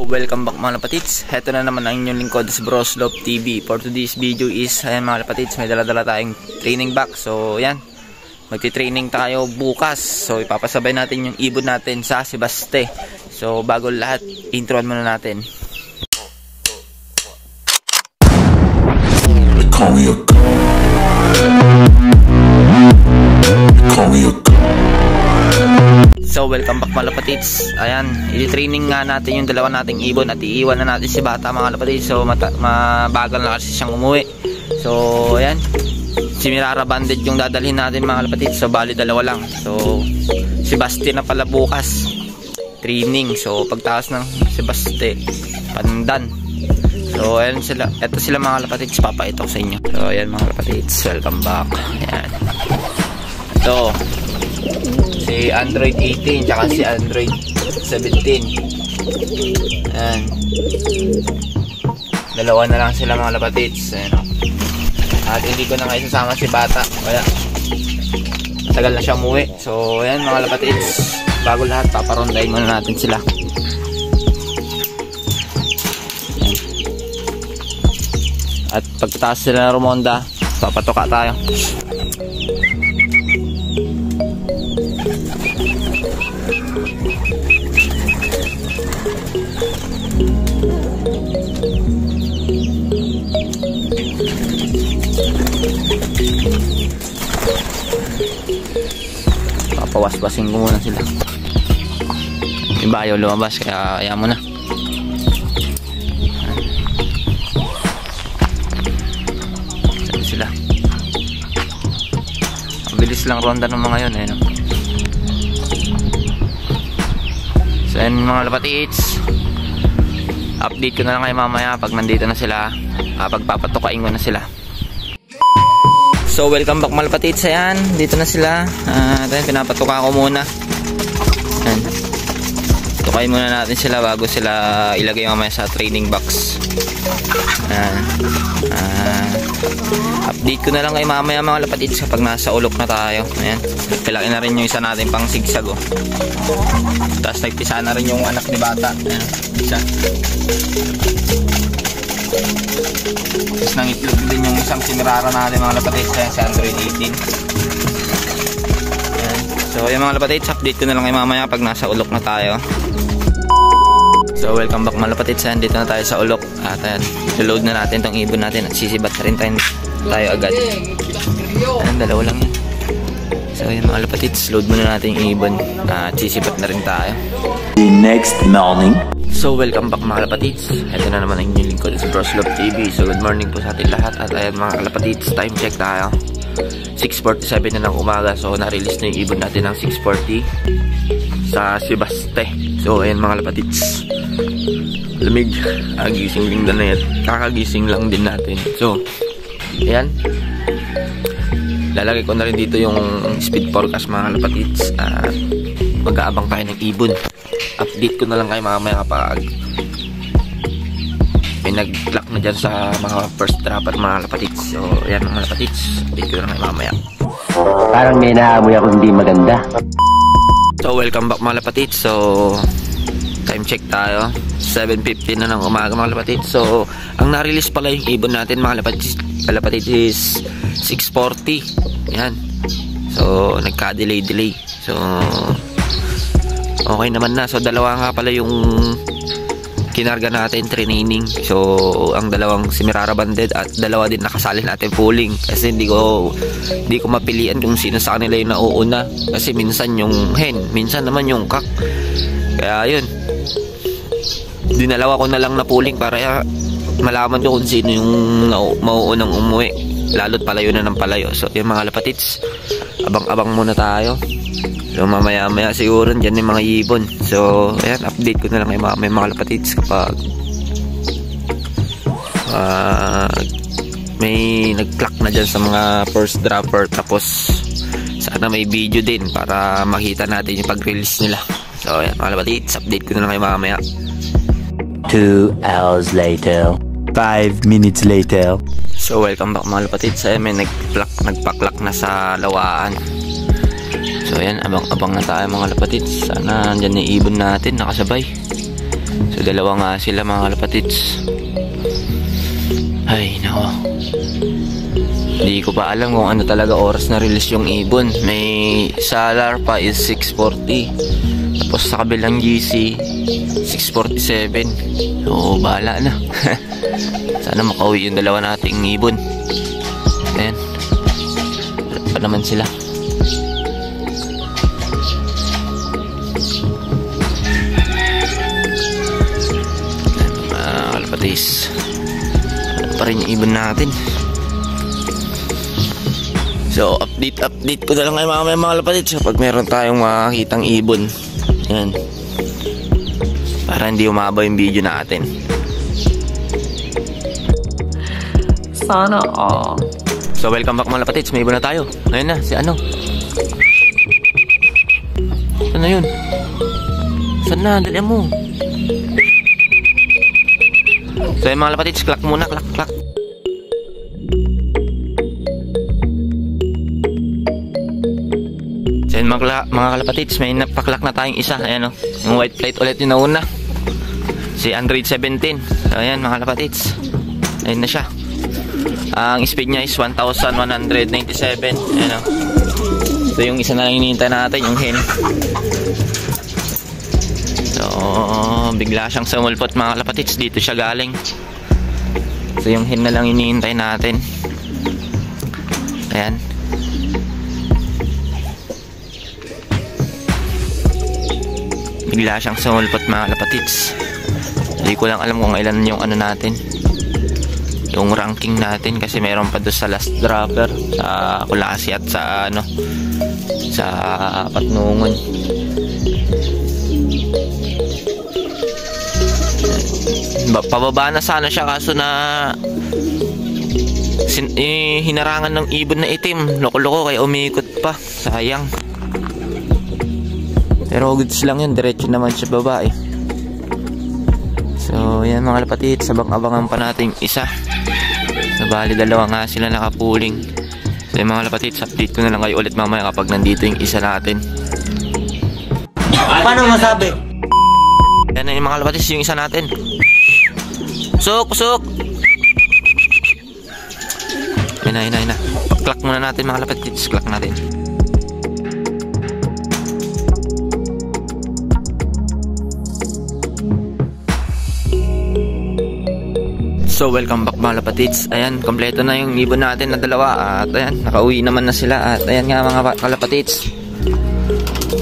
Welcome back mga lapatids. Heto na naman ang inyong lingkod sa Broslop TV. For today's video is, ayan mga lapatids, may dala-dala tayong training box. So yan, magti-training tayo bukas. So ipapasabay natin yung ibon natin sa Sebaste. So bago lahat, introan muna natin. So welcome back mga lapatids. Ayan, i-training nga natin yung dalawa nating ibon at iiwan na natin si Bata mga lapatids. So mabagal na kasi siyang umuwi. So ayan, si Mirara banded yung dadalhin natin mga lapatids. So bali dalawa lang. So si Basti na pala bukas training. So pagtaas ng si Basti pandan. So ayan sila, eto sila mga lapatids, papakita ko sa inyo. So ayan mga lapatids, welcome back. Ayan, ito si Android 18 tsaka si Android 17. Ayan, dalawa na lang sila mga lapatids. Ayan, at hindi ko na nga isasama si Bata, kaya tagal na siya umuwi. So ayan mga lapatids, bago lahat paparondahin muna natin sila. At pagtaas sila ng rumonda, papatoka tayo. Papawaspasin ko muna sila. Iba ayaw lumabas, kaya ayaw mo na. Sila. Mabilis lang ronda ng mga yun, eh, no? So yun mga lapatids, update ko na lang kayo mamaya pag nandito na sila, pagpapatukain ko na sila. So welcome back mga lapatids. Ayan, dito na sila. Ayan, pinapatuka ko muna. Ayan, tukain muna natin sila bago sila ilagay mamaya sa training box. Ayan, update ko na lang kay mamaya mga lapatids kapag nasa ulok na tayo. Ayan, pilaki na rin yung isa natin pang sigsag, oh. Tapos nagpisa na rin yung anak ni Bata. Ayan, isa. Tapos nangitlog din yung isang Mirara natin mga lapatids. Ayan, si Android 18. Ayan. So yung mga lapatids, update ko na lang kay mamaya pag nasa ulok na tayo. So welcome back mga lapatids. Ayan, dito na tayo sa ulok. At ayan, load na natin tong ibon natin at sisibat na rin tayo agad. Ayan, dalawa lang yan. So yun mga lapatids, load muna natin yung ibon at sisibat na rin tayo. The next morning. So welcome back mga kalapatids. Ito na naman ang inyong lingkod sa Broslop TV. So good morning po sa ating lahat. At ayan mga kalapatids, time check tayo, 6:47 na ng umaga. So na-release na yung ibon natin ng 6:40 sa Sebaste. So ayan mga kalapatids, lamig, gising din na yan. Kakagising lang din natin. So ayan, lalagay ko na rin dito yung speed forecast mga kalapatids. At mag-aabang tayo ng ibon. Update ko na lang kayo mamaya kapag may nag-lock na dyan sa mga first dropper mga lapatids. So yan mga lapatids, update ko na lang kayo mamaya. Parang may naamoy ako hindi maganda. So welcome back mga lapatids. So time check tayo, 7:50 na ng umaga mga lapatids. So ang na-release pala yung ibon natin mga lapatids is 6:40. Yan, so nagka-delay. So okay naman na. So dalawa nga pala yung kinarga natin training. So ang dalawang si Mirara banded at dalawa din nakasali natin pooling. Kasi hindi ko mapilian kung sino sa kanila yung nauuna. Kasi minsan yung hen, minsan naman yung kak. Kaya yun, dinalawa ko na lang na pooling para malaman ko kung sino yung mauunang umuwi. Lalo't palayo na ng palayo. So yung mga lapatids, abang-abang muna tayo. So mamaya siguro dyan yung mga ibon. So ayan, update ko na lang kay mga lapatids kapag may nag-clock na dyan sa mga first dropper. Tapos sana may video din para makita natin yung pag-release nila. So ayan mga lapatids, update ko na lang kay mamaya. 2 hours later. 5 minutes later. So welcome back mga lapatids. Ayan, may nagpa-clock na sa lawaan. So ayan, abang-abang na tayo mga lapatids. Sana andyan na ibon natin nakasabay. So dalawa nga sila mga kalapatids. Ay nako, hindi ko pa alam kung ano talaga oras na release yung ibon. May salar pa is 6:40, tapos sa kabilang GC 6:47. So bahala na. Sana makauwi yung dalawa nating ibon. Ayan, wala pa naman sila. Kalapatids, ano pa rin yung ibon natin. So update ko na lang kayo mga kalapatids kapag meron tayong makakitang ibon. Ayan, para hindi umaba yung video natin. Sana all. So welcome back mga kalapatids, may ibon na tayo. Ngayon na, si ano? Saan na yun? Saan na? Dalihan mo. So yung mga kalapatids, clack muna, clack. So yun mga kalapatids, may napaklak na tayong isa. Ayan o, yung white plate ulit yung nauna, si Android 17. So ayan mga kalapatids, ayun na siya. Ang speed niya is 1197. Ayan o. So yung isa na lang hinihintay natin, yung hen. So bigla siyang sumulpot mga kalapatids, dito siya galing. So yung hen na lang hinihintay natin. Ayan. Bigla siyang sumulpot mga kalapatids. Hindi ko lang alam kung ilan yung ano natin, yung ranking natin, kasi meron pa doon sa last dropper, sa Kulasi at sa ano, sa Patnungon. Pababa na sana siya, kaso na hinarangan ng ibon na itim, loko-loko, kaya umikot pa, sayang. Pero goods lang yun, diretso naman siya baba eh. So yan mga kalapatids, abang-abangan pa natin isa. So bali dalawa nga sila nakapuling. So yung mga kalapatids, update ko na lang kayo ulit mamaya kapag nandito yung isa natin. Paano masabi? Yan na yung mga kalapatids, yung isa natin. Pusok! Yan na. Clack muna natin mga kalapatids, clack natin. So welcome back mga kalapatids. Ayan, kompleto na yung ibon natin na dalawa. At ayan, nakauwi naman na sila. At ayan nga mga kalapatids,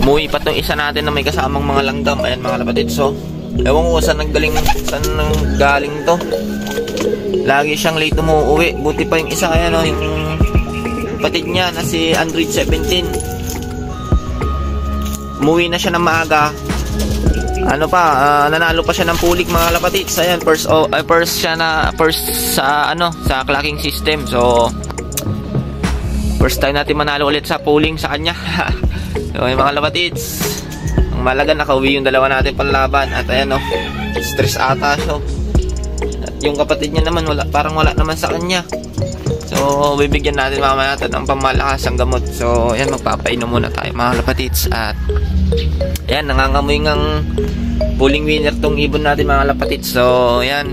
umuwi pa tong isa natin na may kasamang mga langgam. Ayan mga kalapatids. So ewan ko saan galing to. Lagi siyang late umuwi. Buti pa yung isa, ayan o, yung kapatid niya na si Android 17. Umuwi na siya ng maaga. Ano pa, nanalo pa siya ng pulik mga kalapatids. Ayan, first sa ano, sa clacking system. So first time natin manalo ulit sa pooling sa kanya. So yung mga kalapatids, ang malaga nakauwi yung dalawa natin panlaban. At ayan o, stress ata siya. At yung kapatid niya naman, parang wala naman sa kanya. So bibigyan natin mamaya natin ang pamalakasang gamot. So ayan, magpapainom muna tayo mga kalapatids. At ayan, nangangamoy ngang pulling winner tong ibon natin mga kalapatids. So ayan,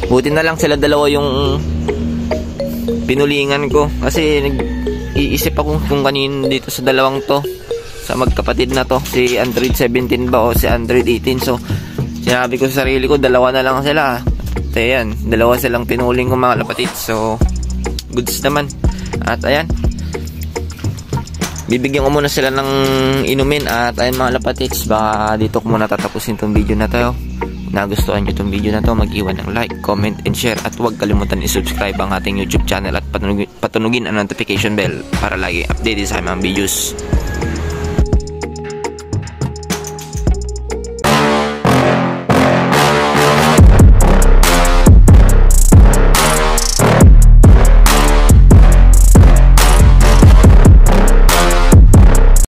buti na lang sila dalawa yung pinulingan ko, kasi nag-iisip ako kung kanino dito sa dalawang to, sa magkapatid na to, si Android 17 ba o si Android 18. So sinabi ko sa sarili ko, dalawa na lang sila. At ayan, dalawa silang pinuling ko mga kalapatids. So goods naman. At ayan, bibigyan ko muna sila ng inumin. At ayun mga kalapatids, baka dito ko muna tatapusin tong video na to. Nagustuhan nyo itong video na to, mag-iwan ng like, comment, and share. At huwag kalimutan i-subscribe ang ating YouTube channel at patunugin ang notification bell para lagi updated sa mga videos.